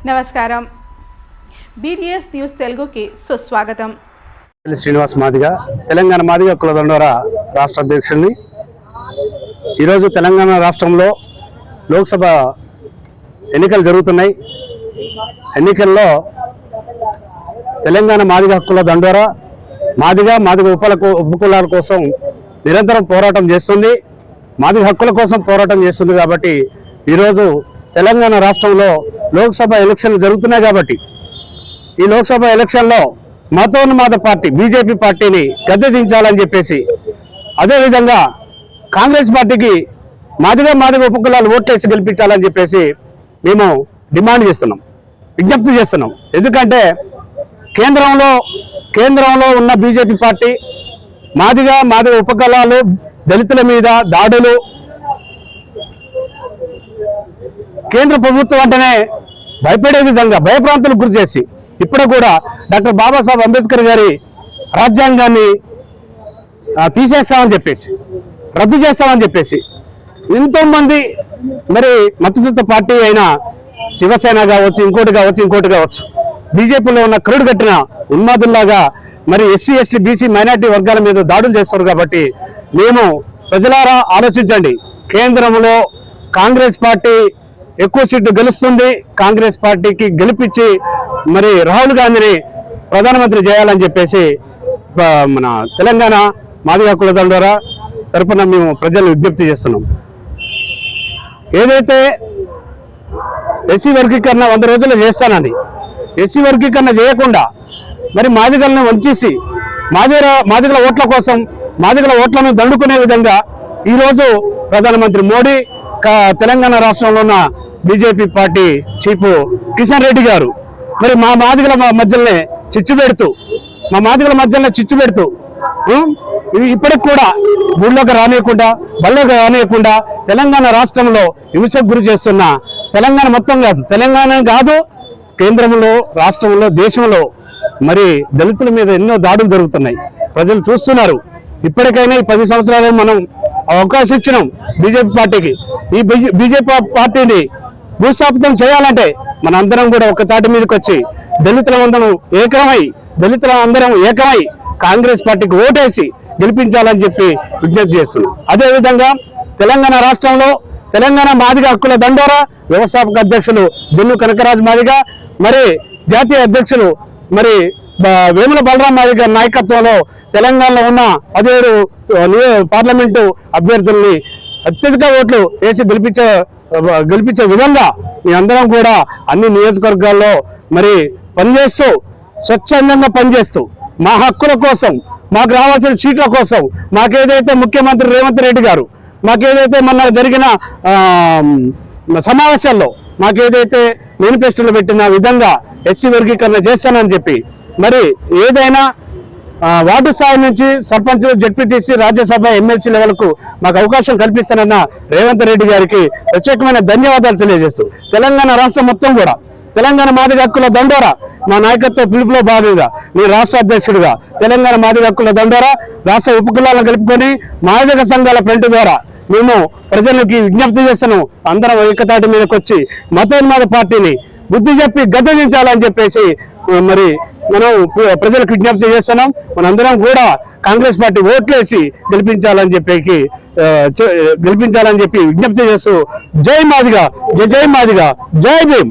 నమస్కారం. BDS news తెలుగుకి సుస్వాగతం. శ్రీనివాస్ మాదిగ, తెలంగాణ మాదిగ కుల దండోరా రాష్ట్ర అధ్యక్షుడిని. ఈరోజు తెలంగాణ రాష్ట్రంలో లోక్సభ ఎన్నికలు జరుగుతున్నాయి. ఎన్నికల్లో తెలంగాణ మాదిగ హక్కుల దండోరా మాదిగ ఉపకులాల కోసం నిరంతరం పోరాటం చేస్తుంది. మాదిగ హక్కుల కోసం పోరాటం చేస్తుంది. కాబట్టి ఈరోజు తెలంగాణ రాష్ట్రంలో లోక్సభ ఎలక్షన్లు జరుగుతున్నాయి. కాబట్టి ఈ లోక్సభ ఎలక్షన్లో మతోన్మాద పార్టీ బీజేపీ పార్టీని గద్దె దించాలని చెప్పేసి, అదేవిధంగా కాంగ్రెస్ పార్టీకి మాదిగ ఉపకులాలు ఓట్లేసి గెలిపించాలని చెప్పేసి మేము డిమాండ్ చేస్తున్నాం, విజ్ఞప్తి చేస్తున్నాం. ఎందుకంటే కేంద్రంలో ఉన్న బీజేపీ పార్టీ మాదిగ ఉపకులాలు దళితుల మీద దాడులు, కేంద్ర ప్రభుత్వం అంటేనే భయపడే విధంగా భయప్రాంతాలకు గురి చేసి ఇప్పుడు కూడా డాక్టర్ బాబాసాహెబ్ అంబేద్కర్ గారి రాజ్యాంగాన్ని తీసేస్తామని చెప్పేసి, రద్దు చేస్తామని చెప్పేసి ఎంతోమంది మరి మద్దతు పార్టీ అయిన శివసేన కావచ్చు, ఇంకోటి కావచ్చు బీజేపీలో ఉన్న కరుడు కట్టిన ఉన్మాదుల్లాగా మరి ఎస్సీ ఎస్టీ బీసీ మైనార్టీ వర్గాల మీద దాడులు చేస్తారు. కాబట్టి మేము ప్రజలారా ఆలోచించండి. కేంద్రంలో కాంగ్రెస్ పార్టీ ఎక్కువ సీట్లు గెలుస్తుంది. కాంగ్రెస్ పార్టీకి గెలిపించి మరి రాహుల్ గాంధీని ప్రధానమంత్రి చేయాలని చెప్పేసి మన తెలంగాణ మాదిగ హక్కుల దండోరా తరపున మేము ప్రజలను విజ్ఞప్తి చేస్తున్నాం. ఏదైతే ఎస్సీ వర్గీకరణ 100 రోజుల్లో చేస్తానని ఎస్సీ వర్గీకరణ చేయకుండా మరి మాదిగలను వంచేసి మాదిగల ఓట్ల కోసం మాదిగల ఓట్లను దండుకునే విధంగా ఈరోజు ప్రధానమంత్రి మోడీ తెలంగాణ రాష్ట్రంలో ఉన్న BJP party chief Kishan Reddy గారు మరి మా మాదిగల మధ్యలోనే చిచ్చు పెడుతూ ఇప్పటికి కూడా ఊళ్ళోకి రానియకుండా బళ్ళోకి రానియకుండా తెలంగాణ రాష్ట్రంలో హింసకు గురి చేస్తున్న తెలంగాణ మొత్తం కాదు, తెలంగాణ కాదు కేంద్రంలో, రాష్ట్రంలో, దేశంలో మరి దళితుల మీద ఎన్నో దాడులు జరుగుతున్నాయి. ప్రజలు చూస్తున్నారు. ఇప్పటికైనా ఈ 10 సంవత్సరాలు మనం అవకాశం ఇచ్చినాం బీజేపీ పార్టీకి. ఈ బీజేపీ పార్టీని భూస్థాపితం చేయాలంటే మనందరం కూడా ఒక తాటి మీదకి వచ్చి దళితులందరం ఏకమై కాంగ్రెస్ పార్టీకి ఓటేసి గెలిపించాలని చెప్పి విజ్ఞప్తి చేస్తున్నాం. అదేవిధంగా తెలంగాణ రాష్ట్రంలో తెలంగాణ మాదిగ హక్కుల దండోరా వ్యవస్థాపక అధ్యక్షులు బెల్లు కనకరాజు మాదిగ, మరి జాతీయ అధ్యక్షులు మరి వేముల బలరాం మాదిగ నాయకత్వంలో తెలంగాణలో ఉన్న 17 పార్లమెంటు అభ్యర్థుల్ని అత్యధిక ఓట్లు వేసి గెలిపించే విధంగా మీ అందరం కూడా అన్ని నియోజకవర్గాల్లో మరి పనిచేస్తూ స్వచ్ఛందంగా పనిచేస్తూ మా హక్కుల కోసం, మాకు రావాల్సిన సీట్ల కోసం, మాకేదైతే ముఖ్యమంత్రి రేవంత్ రెడ్డి గారు మాకేదైతే మొన్న జరిగిన సమావేశాల్లో మాకేదైతే మేనిఫెస్టోలో పెట్టిన విధంగా ఎస్సీ వర్గీకరణ చేస్తానని చెప్పి మరి ఏదైనా వార్డు స్థాయి నుంచి సర్పంచ్, జడ్పీటీసీ, రాజ్యసభ, ఎమ్మెల్సీ లెవెల్కు మాకు అవకాశం కల్పిస్తానన్న రేవంత్ రెడ్డి గారికి ప్రత్యేకమైన ధన్యవాదాలు తెలియజేస్తూ తెలంగాణ రాష్ట్రం మొత్తం కూడా తెలంగాణ మాదిగ హక్కుల దండోరా మా నాయకత్వ పిలుపులో భాగంగా నేను రాష్ట్ర అధ్యక్షుడిగా తెలంగాణ మాదిగ హక్కుల దండోరా రాష్ట్ర ఉపకులాలను కలుపుకొని మాదిగ సంఘాల ఫ్రంట్ ద్వారా మేము ప్రజలకి విజ్ఞప్తి చేస్తున్నాం. అందరం ఏకతాటి మీదకి వచ్చి మతోన్మాద పార్టీని బుద్ధి చెప్పి గద్దెదించాలని చెప్పేసి మరి మనం ప్రజలకు విజ్ఞప్తి చేస్తున్నాం. మనందరం కూడా కాంగ్రెస్ పార్టీ ఓట్లేసి గెలిపించాలని చెప్పి విజ్ఞప్తి చేస్తూ జై మాదిగ, జై మాదిగ, జై భీమ్.